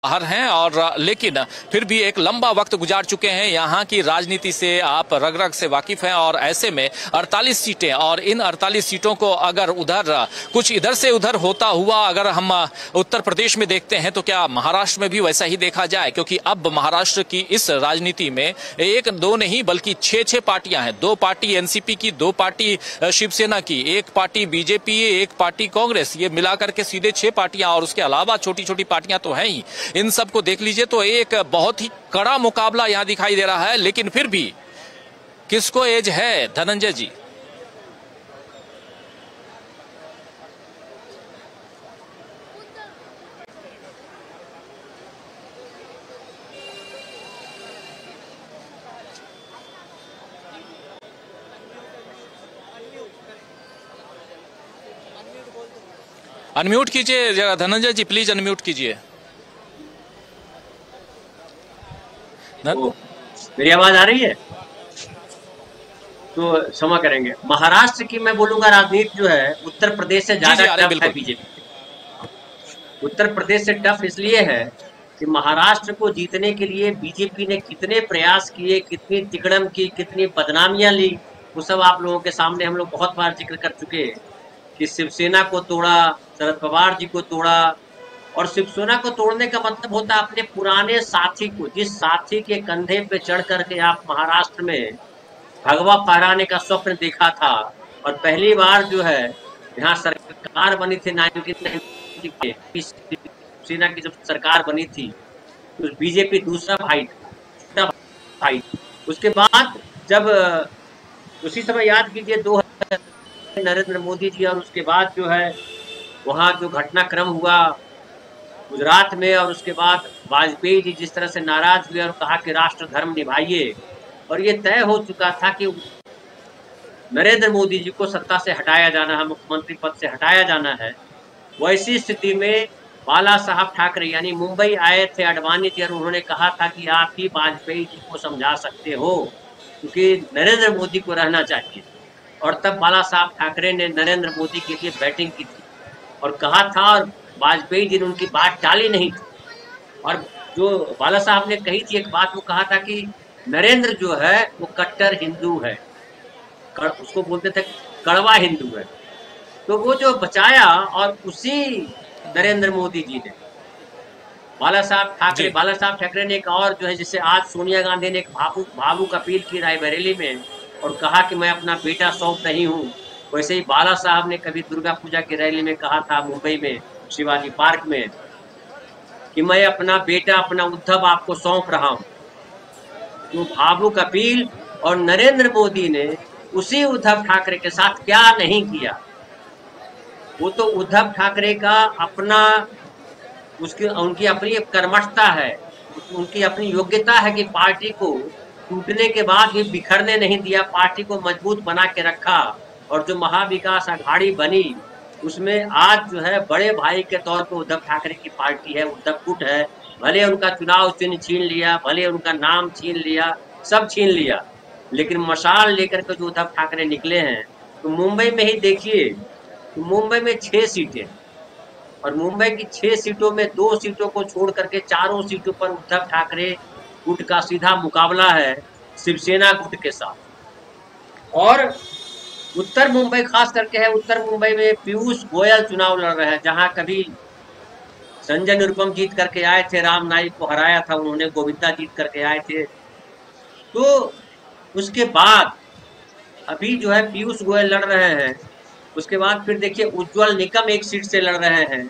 बाहर हैं और लेकिन फिर भी एक लंबा वक्त गुजार चुके हैं। यहाँ की राजनीति से आप रग रग से वाकिफ हैं और ऐसे में 48 सीटें और इन 48 सीटों को अगर उधर कुछ इधर से उधर होता हुआ अगर हम उत्तर प्रदेश में देखते हैं तो क्या महाराष्ट्र में भी वैसा ही देखा जाए? क्योंकि अब महाराष्ट्र की इस राजनीति में एक दो नहीं बल्कि छह पार्टियां हैं। 2 पार्टी एनसीपी की, 2 पार्टी शिवसेना की, 1 पार्टी बीजेपी, 1 पार्टी कांग्रेस, ये मिलाकर के सीधे 6 पार्टियां और उसके अलावा छोटी छोटी पार्टियां तो हैं ही। इन सब को देख लीजिए तो एक बहुत ही कड़ा मुकाबला यहां दिखाई दे रहा है। लेकिन फिर भी किसको एज है धनंजय जी? अनम्यूट कीजिए जरा धनंजय जी, प्लीज अनम्यूट कीजिए। मेरी आवाज आ रही है? तो क्षमा करेंगे। महाराष्ट्र की मैं बोलूंगा राजनीति जो है उत्तर प्रदेश से ज्यादा टफ है बीजेपी। उत्तर प्रदेश से टफ इसलिए है कि महाराष्ट्र को जीतने के लिए बीजेपी ने कितने प्रयास किए, कितनी तिकड़म की, कितनी बदनामियां ली, वो सब आप लोगों के सामने हम लोग बहुत बार जिक्र कर चुके हैं कि शिवसेना को तोड़ा, शरद पवार जी को तोड़ा। और शिवसेना को तोड़ने का मतलब होता है अपने पुराने साथी को, जिस साथी के कंधे पे चढ़ करके आप महाराष्ट्र में भगवा फहराने का स्वप्न देखा था। और पहली बार जो है यहाँ सरकार बनी थी 1990 में, शिवसेना की जब सरकार बनी थी तो बीजेपी दूसरा भाई। उसके बाद जब उसी समय याद कीजिए 2000 नरेंद्र मोदी जी, और उसके बाद जो है वहाँ जो घटनाक्रम हुआ गुजरात में, और उसके बाद वाजपेयी जी जिस तरह से नाराज हुए और कहा कि राष्ट्र धर्म निभाइए, और ये तय हो चुका था कि नरेंद्र मोदी जी को सत्ता से हटाया जाना है, मुख्यमंत्री पद से हटाया जाना है। वैसी स्थिति में बाला साहब ठाकरे यानी मुंबई आए थे अडवाणी जी, और उन्होंने कहा था कि आप ही वाजपेयी जी को समझा सकते हो क्योंकि नरेंद्र मोदी को रहना चाहिए। और तब बाला साहब ठाकरे ने नरेंद्र मोदी के लिए बैटिंग की थी और कहा था, और वाजपेयी जी ने उनकी बात टाली नहीं थी। और जो बाला साहब ने कही थी एक बात, वो कहा था कि नरेंद्र जो है वो कट्टर हिंदू है, उसको बोलते थे कड़वा हिंदू है। तो वो जो बचाया, और उसी नरेंद्र मोदी जी ने बाला साहब ठाकरे ने एक और जो है, जिसे आज सोनिया गांधी ने एक भावुक अपील की रायबरेली में और कहा कि मैं अपना बेटा सौंप रही हूँ, वैसे ही बाला साहब ने कभी दुर्गा पूजा की रैली में कहा था मुंबई में शिवाजी पार्क में कि मैं अपना बेटा, अपना उद्धव आपको सौंप रहा हूं। तो भावुक अपील, और नरेंद्र मोदी ने उसी उद्धव ठाकरे के साथ क्या नहीं किया। वो तो उद्धव ठाकरे का अपना, उनकी अपनी कर्मठता है, उनकी अपनी योग्यता है कि पार्टी को टूटने के बाद भी बिखरने नहीं दिया, पार्टी को मजबूत बना के रखा। और जो महाविकास अघाड़ी बनी उसमें आज जो है बड़े भाई के तौर पर उद्धव ठाकरे की पार्टी है, उद्धव गुट है। भले उनका चुनाव चिन्ह छीन लिया, भले उनका नाम छीन लिया, सब छीन लिया, लेकिन मशाल लेकर के जो उद्धव ठाकरे निकले हैं, तो मुंबई में ही देखिए, तो मुंबई में 6 सीटें, और मुंबई की 6 सीटों में 2 सीटों को छोड़ करके 4 सीटों पर उद्धव ठाकरे गुट का सीधा मुकाबला है शिवसेना गुट के साथ। और उत्तर मुंबई खास करके है, उत्तर मुंबई में पीयूष गोयल चुनाव लड़ रहे हैं, जहां कभी संजय निरुपम जीत करके आए थे, राम नाईक को हराया था उन्होंने, गोविंदा जीत करके आए थे। तो उसके बाद अभी जो है पीयूष गोयल लड़ रहे हैं। उसके बाद फिर देखिए उज्ज्वल निकम एक सीट से लड़ रहे हैं।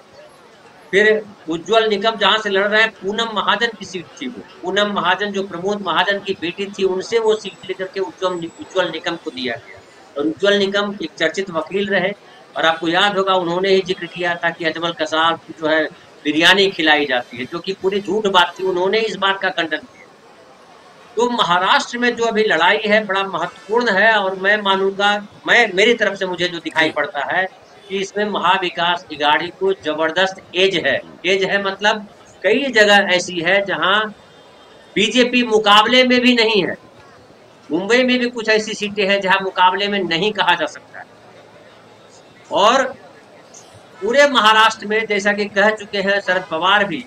फिर उज्ज्वल निकम जहां से लड़ रहे हैं, पूनम महाजन की सीट थी, वो पूनम महाजन जो प्रमोद महाजन की बेटी थी, उनसे वो सीट लेकर के उज्ज्वल निकम को दिया गया। और उज्ज्वल निकम एक चर्चित वकील रहे, और आपको याद होगा उन्होंने ही जिक्र किया था कि अजमल कसाब की जो है बिरयानी खिलाई जाती है, जो कि पूरी झूठ बात थी, उन्होंने इस बात का खंडन किया। तो महाराष्ट्र में जो अभी लड़ाई है बड़ा महत्वपूर्ण है, और मैं मानूंगा, मेरी तरफ से मुझे जो दिखाई पड़ता है कि इसमें महाविकास अघाड़ी को जबरदस्त एज है मतलब कई जगह ऐसी है जहां बीजेपी मुकाबले में भी नहीं है। मुंबई में भी कुछ ऐसी सीटें हैं जहां मुकाबले में नहीं कहा जा सकता है। और पूरे महाराष्ट्र में जैसा कि कह चुके हैं शरद पवार भी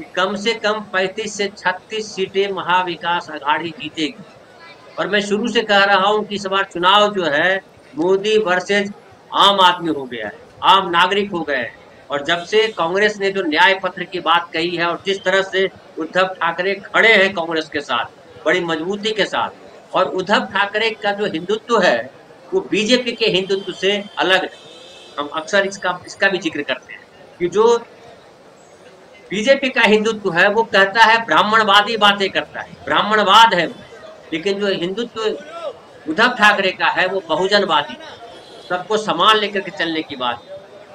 कि कम से कम 35 से 36 सीटें महाविकास आघाड़ी जीतेगी। और मैं शुरू से कह रहा हूं कि इस बार चुनाव जो है मोदी वर्सेज आम आदमी हो गया है, आम नागरिक हो गए हैं। और जब से कांग्रेस ने जो न्याय पत्र की बात कही है और जिस तरह से उद्धव ठाकरे खड़े हैं कांग्रेस के साथ बड़ी मजबूती के साथ, और उद्धव ठाकरे का जो हिंदुत्व है वो बीजेपी के हिंदुत्व से अलग है। हम अक्सर इसका भी जिक्र करते हैं कि जो बीजेपी का हिंदुत्व है वो कहता है ब्राह्मणवादी बातें करता है, ब्राह्मणवाद है, लेकिन जो हिंदुत्व उद्धव ठाकरे का है वो बहुजनवादी, सबको समान लेकर के चलने की बात,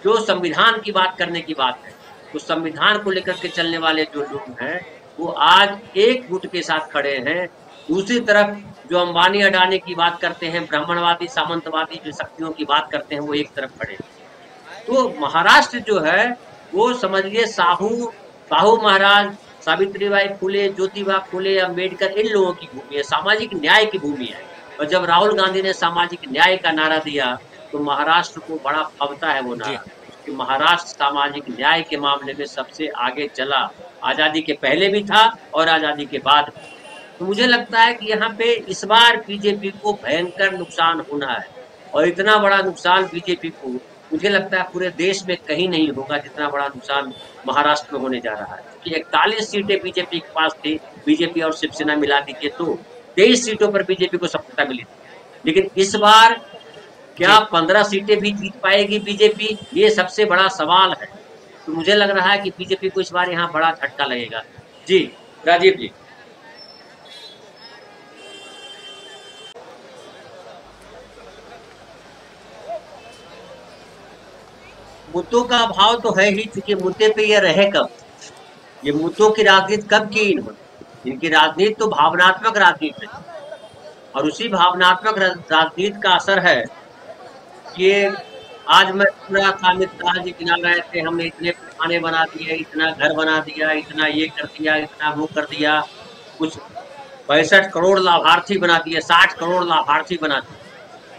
जो संविधान की बात करने की बात है, तो संविधान को लेकर के चलने वाले जो लोग हैं वो आज एक गुट के साथ खड़े हैं। दूसरी तरफ जो अंबानी अडानी की बात करते हैं, ब्राह्मणवादी सामंतवादी जो शक्तियों की बात करते हैं, वो एक तरफ खड़े हैं। तो महाराष्ट्र जो है वो समझिए साहू महाराज, सावित्रीबाई फुले, ज्योतिबा फुले, अम्बेडकर, इन लोगों की भूमि है, सामाजिक न्याय की भूमि है। और जब राहुल गांधी ने सामाजिक न्याय का नारा दिया तो महाराष्ट्र को बड़ा फबता है वो नारा कि महाराष्ट्र सामाजिक न्याय के मामले में सबसे आगे चला, आजादी के पहले भी था और आजादी के बाद। तो मुझे लगता है कि यहाँ पे इस बार बीजेपी को भयंकर नुकसान होना है, और इतना बड़ा नुकसान बीजेपी को मुझे लगता है पूरे देश में कहीं नहीं होगा जितना बड़ा नुकसान महाराष्ट्र में होने जा रहा है। क्योंकि 41 सीटें बीजेपी के पास थी, बीजेपी और शिवसेना मिला दीजिए तो 23 सीटों पर बीजेपी को सफलता मिली थी। लेकिन इस बार क्या 15 सीटें भी जीत पाएगी बीजेपी, ये सबसे बड़ा सवाल है। तो मुझे लग रहा है कि बीजेपी को इस बार यहाँ बड़ा झटका लगेगा। जी राजीव जी। मुद्दों का अभाव तो है ही, क्योंकि मुद्दे पे ये रहे कब, ये मुद्दों की राजनीति कब की इन्होंने, इनकी राजनीति तो भावनात्मक राजनीति है, और उसी भावनात्मक राजनीति का असर है कि आज मैं पूरा अमित शाह जी गिना रहे थे, हमने इतने खाने बना दिए, इतना घर बना दिया, इतना ये कर दिया, इतना वो कर दिया, कुछ 65 करोड़ लाभार्थी बना दिए, 60 करोड़ लाभार्थी बना दिए।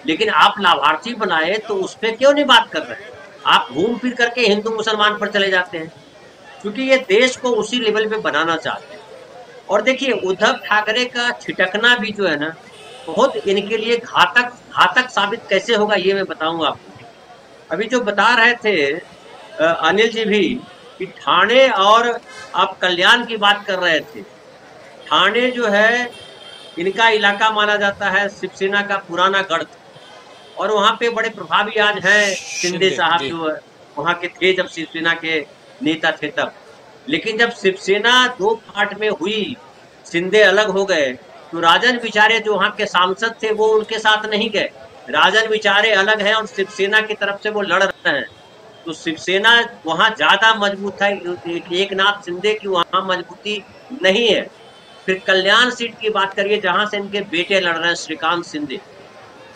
लेकिन आप लाभार्थी बनाए तो उस पर क्यों नहीं बात कर रहे हैं? आप घूम फिर करके हिंदू मुसलमान पर चले जाते हैं, क्योंकि ये देश को उसी लेवल पे बनाना चाहते हैं। और देखिए उद्धव ठाकरे का छिटकना भी जो है ना बहुत इनके लिए घातक साबित कैसे होगा ये मैं बताऊंगा आपको। अभी जो बता रहे थे अनिल जी भी कि ठाणे और आप कल्याण की बात कर रहे थे, ठाणे जो है इनका इलाका माना जाता है शिवसेना का पुराना गढ़, और वहाँ पे बड़े प्रभावी आज हैं शिंदे साहब जो वहाँ के थे जब शिवसेना के नेता थे तब। लेकिन जब शिवसेना दो पार्ट में हुई, शिंदे अलग हो गए, तो राजन विचारे जो वहाँ के सांसद थे वो उनके साथ नहीं गए। राजन विचारे अलग है और शिवसेना की तरफ से वो लड़ रहे हैं, तो शिवसेना वहाँ ज्यादा मजबूत है, एक नाथ शिंदे की वहाँ मजबूती नहीं है। फिर कल्याण सीट की बात करिए जहाँ से इनके बेटे लड़ रहे हैं श्रीकांत शिंदे।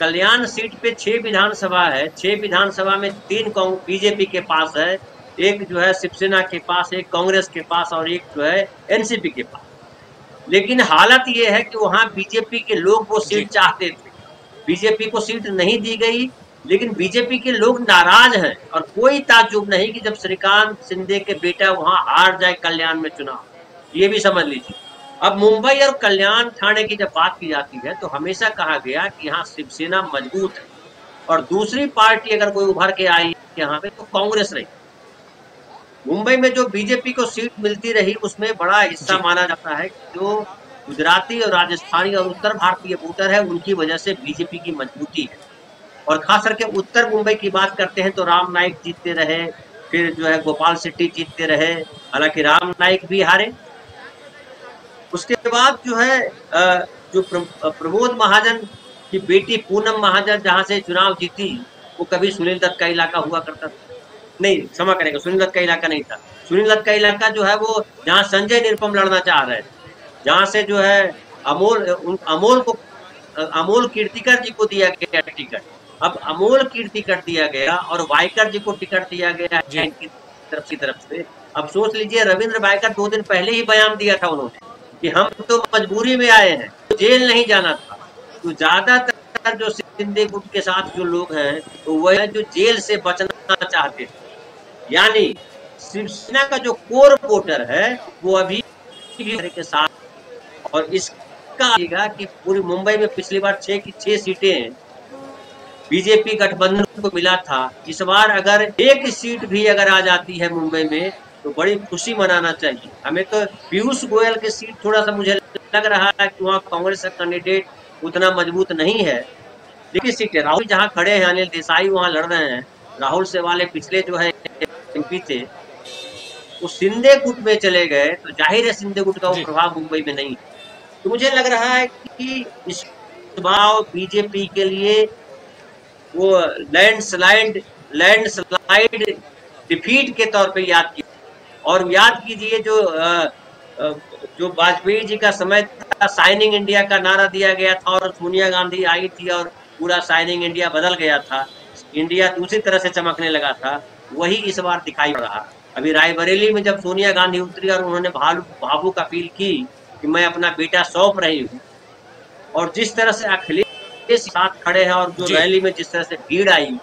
कल्याण सीट पे 6 विधानसभा है, 6 विधानसभा में 3 बीजेपी के पास है, एक जो है शिवसेना के पास, एक कांग्रेस के पास और एक जो है एनसीपी के पास। लेकिन हालत ये है कि वहां बीजेपी के लोग वो सीट चाहते थे, बीजेपी को सीट नहीं दी गई, लेकिन बीजेपी के लोग नाराज हैं। और कोई ताज्जुब नहीं कि जब श्रीकांत शिंदे के बेटा वहां हार जाए कल्याण में चुनाव, ये भी समझ लीजिए। अब मुंबई और कल्याण ठाणे की जब बात की जाती है तो हमेशा कहा गया कि यहाँ शिवसेना मजबूत है, और दूसरी पार्टी अगर कोई उभर के आई यहाँ पे तो कांग्रेस रही। मुंबई में जो बीजेपी को सीट मिलती रही उसमें बड़ा हिस्सा माना जाता है जो गुजराती और राजस्थानी और उत्तर भारतीय वोटर है, उनकी वजह से बीजेपी की मजबूती है। और खास करके उत्तर मुंबई की बात करते हैं तो राम नाईक जीतते रहे, फिर जो है गोपाल शेट्टी जीतते रहे, हालांकि राम नाईक भी हारे। उसके बाद जो है जो प्रमोद महाजन की बेटी पूनम महाजन जहां से चुनाव जीती, वो कभी सुनील दत्त का इलाका हुआ करता था, नहीं क्षमा करेगा, सुनील दत्त का इलाका नहीं था। सुनील दत्त का इलाका जो है वो जहाँ संजय निरुपम लड़ना चाह रहे थे, जहाँ से जो है अमोल कीर्तिकर जी को दिया गया टिकट। अब अमोल कीर्तिकर दिया गया और वायकर जी को टिकट दिया गया है इनकी तरफ से। अब सोच लीजिए रविंद्र वायकर 2 दिन पहले ही बयान दिया था उन्होंने कि हम तो मजबूरी में आए हैं, तो जेल नहीं जाना था। तो ज्यादातर जो शिंदे गुट के साथ जो लोग हैं तो वह जो जेल से बचना चाहते थे, यानी शिवसेना का जो कोर वोटर है वो अभी भी के साथ, और इसका कि पूरी मुंबई में पिछली बार 6 की 6 सीटें बीजेपी गठबंधन को मिला था। इस बार अगर एक सीट भी अगर आ जाती है मुंबई में तो बड़ी खुशी मनाना चाहिए हमें। तो पीयूष गोयल की सीट थोड़ा सा मुझे लग रहा है कि वहाँ कांग्रेस का कैंडिडेट उतना मजबूत नहीं है, लेकिन सीटें राहुल जहाँ खड़े हैं, अनिल देसाई वहाँ लड़ रहे हैं, राहुल से वाले पिछले जो है एमपी थे वो सिंधे गुट में चले गए, तो जाहिर है सिंधे गुट का वो प्रभाव मुंबई में नहीं। तो मुझे लग रहा है कि इस चुनाव बीजेपी के लिए वो लैंडस्लाइड डिफीट के तौर पे याद किया। और याद कीजिए जो वाजपेयी जी का समय था, साइनिंग इंडिया का नारा दिया गया था और सोनिया गांधी आई थी और पूरा साइनिंग इंडिया बदल गया था, इंडिया दूसरी तरह से चमकने लगा था, वही इस बार दिखाई पड़ रहा। अभी रायबरेली में जब सोनिया गांधी उतरी और उन्होंने भावुक अपील की कि मैं अपना बेटा सौंप रही हूँ, और जिस तरह से अखिलेश साथ खड़े हैं और जो रैली में जिस तरह से भीड़ आई,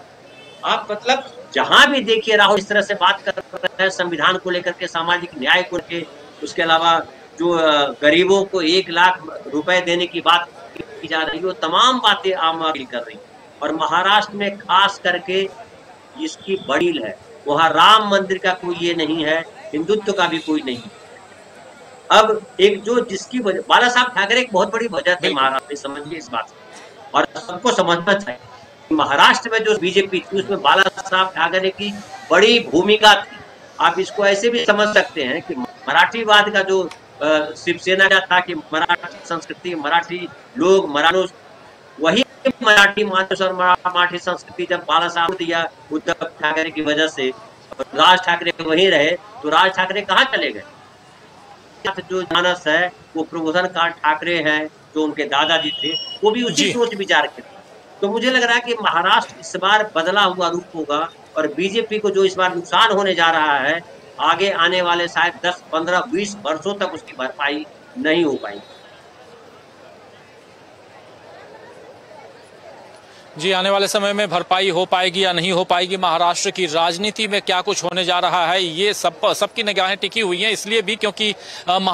आप मतलब जहां भी देखिए राहुल इस तरह से बात कर रहे हैं संविधान को लेकर के, सामाजिक न्याय को लेकर, उसके अलावा जो गरीबों को 1 लाख रुपए देने की बात की जा रही है, वो तमाम बातें आम आदमी कर रही है। और महाराष्ट्र में खास करके इसकी बड़ी है, वहाँ राम मंदिर का कोई ये नहीं है, हिंदुत्व का भी कोई नहीं। अब एक जो जिसकी वजह बाला साहब ठाकरे एक बहुत बड़ी वजह थी महाराष्ट्र में, समझिए इस बात, और सबको समझना चाहिए महाराष्ट्र में जो बीजेपी थी उसमें बाला साहब ठाकरे की बड़ी भूमिका थी। आप इसको ऐसे भी समझ सकते हैं कि मराठीवाद का जो शिवसेना का था कि मराठी संस्कृति, मराठी लोग, मराठों, वही मराठी मानस और मराठी संस्कृति जब बाला साहब दिया उद्धव ठाकरे की वजह से, राज ठाकरे वहीं रहे, तो राज ठाकरे कहाँ चले गए? जो मानस है वो प्रबोधन कांत ठाकरे हैं, जो उनके दादाजी थे, वो भी उसी सोच विचार के थे। तो मुझे लग रहा है कि महाराष्ट्र इस बार बदला हुआ रूप होगा, और बीजेपी को जो इस बार नुकसान होने जा रहा है, आगे आने वाले शायद 10, 15, 20 वर्षों तक उसकी भरपाई नहीं हो पाएगी। जी, आने वाले समय में भरपाई हो पाएगी या नहीं हो पाएगी, महाराष्ट्र की राजनीति में क्या कुछ होने जा रहा है, ये सबकी निगाहें टिकी हुई हैं, इसलिए भी क्योंकि